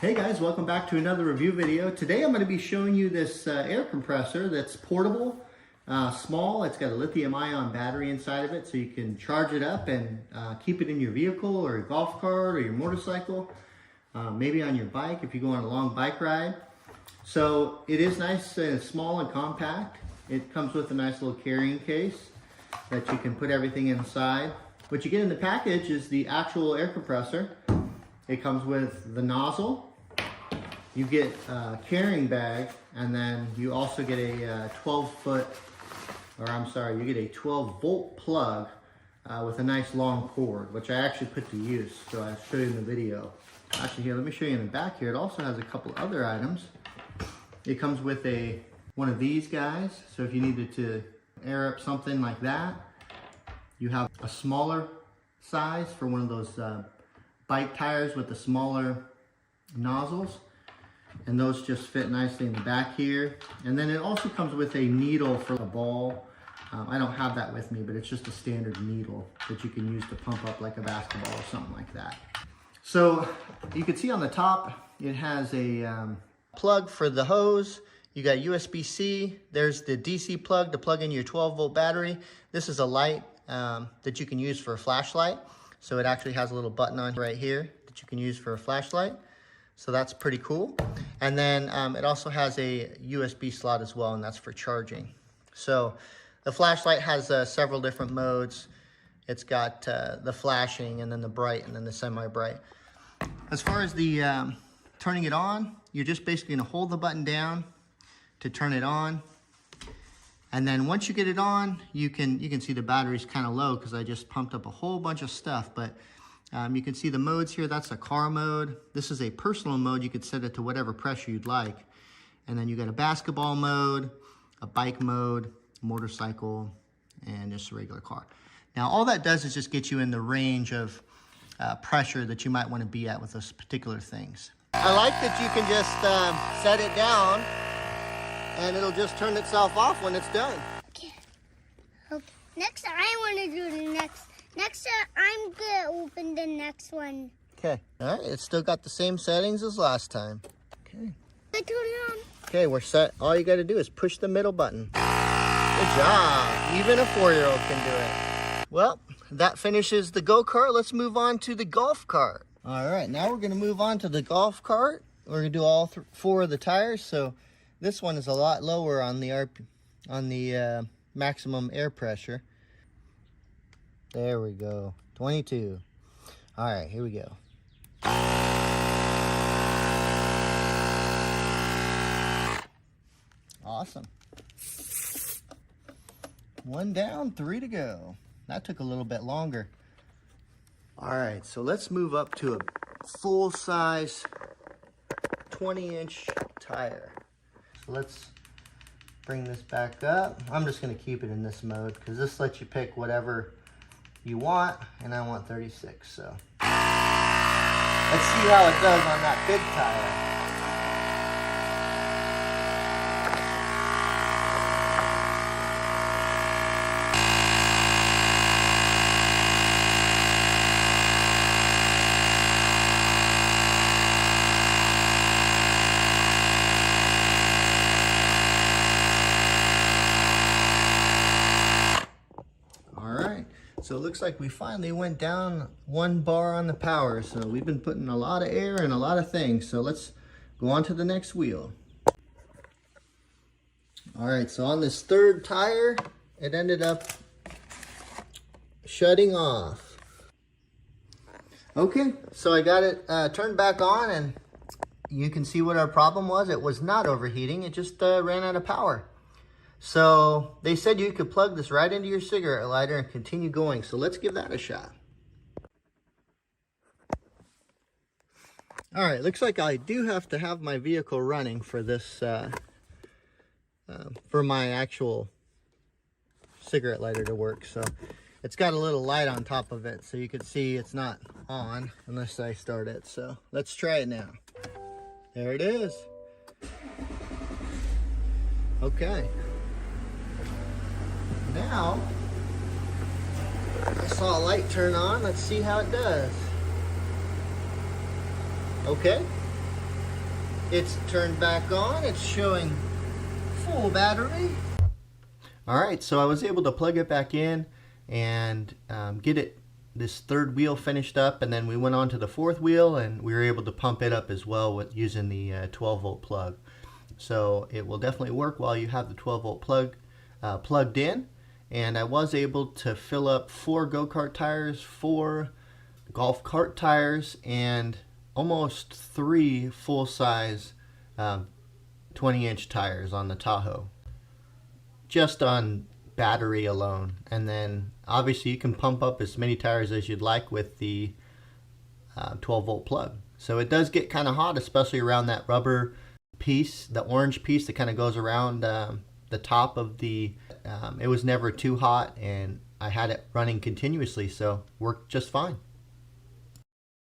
Hey guys, welcome back to another review video. Today I'm going to be showing you this air compressor that's portable, small. It's got a lithium-ion battery inside of it, so you can charge it up and keep it in your vehicle or your golf cart or your motorcycle, maybe on your bike if you go on a long bike ride. So it is nice and small and compact. It comes with a nice little carrying case that you can put everything inside. What you get in the package is the actual air compressor. It comes with the nozzle. You get a carrying bag, and then you also get a 12 volt plug with a nice long cord, which I actually put to use, so I'll show you in the video. Actually, here, let me show you in the back here. It also has a couple other items. It comes with one of these guys, so if you needed to air up something like that. You have a smaller size for one of those bike tires with the smaller nozzles, and those just fit nicely in the back here. And then it also comes with a needle for a ball. I don't have that with me, but it's just a standard needle that you can use to pump up like a basketball or something like that. So you can see on the top, it has a plug for the hose. You got USB-C. There's the DC plug to plug in your 12-volt battery. This is a light that you can use for a flashlight. So it actually has a little button on right here that you can use for a flashlight. So that's pretty cool. And then it also has a USB slot as well, and that's for charging. So the flashlight has several different modes. It's got the flashing, and then the bright, and then the semi-bright. As far as the turning it on, you're just basically gonna hold the button down to turn it on. And then once you get it on, you can see the battery's kind of low because I just pumped up a whole bunch of stuff. But you can see the modes here. That's a car mode. This is a personal mode. You could set it to whatever pressure you'd like. And then you got a basketball mode, a bike mode, motorcycle, and just a regular car. Now all that does is just get you in the range of pressure that you might want to be at with those particular things. I like that you can just set it down, and it'll just turn itself off when it's done. Okay. Next, I want to do the next. Next, I'm going to open the next one. Okay. All right. It's still got the same settings as last time. Okay. I turn it on. Okay, we're set. All you got to do is push the middle button. Good job. Even a 4-year-old can do it. Well, that finishes the go-kart. Let's move on to the golf cart. All right. Now we're going to move on to the golf cart. We're going to do all 4 of the tires. So this one is a lot lower on the maximum air pressure. There we go, 22. All right, here we go. Awesome. 1 down, 3 to go. That took a little bit longer. All right, so let's move up to a full-size 20-inch tire. So let's bring this back up. I'm just gonna keep it in this mode because this lets you pick whatever you want, and I want 36, so. Let's see how it does on that big tire. So it looks like we finally went down 1 bar on the power. So we've been putting a lot of air and a lot of things. So let's go on to the next wheel. All right, so on this 3rd tire, it ended up shutting off. Okay, so I got it turned back on, and you can see what our problem was. It was not overheating, it just ran out of power. So they said you could plug this right into your cigarette lighter and continue going. So let's give that a shot. All right, looks like I do have to have my vehicle running for this, for my actual cigarette lighter to work. So it's got a little light on top of it, so you can see it's not on unless I start it. So let's try it now. There it is. Okay. Now, I saw a light turn on. Let's see how it does. Okay. It's turned back on. It's showing full battery. All right, so I was able to plug it back in and get this third wheel finished up, and then we went on to the fourth wheel and we were able to pump it up as well with using the 12 volt plug. So it will definitely work while you have the 12 volt plug plugged in. And I was able to fill up 4 go-kart tires, 4 golf cart tires, and almost 3 full-size 20-inch tires on the Tahoe, just on battery alone. And then obviously you can pump up as many tires as you'd like with the 12 volt plug. So it does get kind of hot, especially around that rubber piece, the orange piece that kind of goes around the top of the it was never too hot, and I had it running continuously, so worked just fine.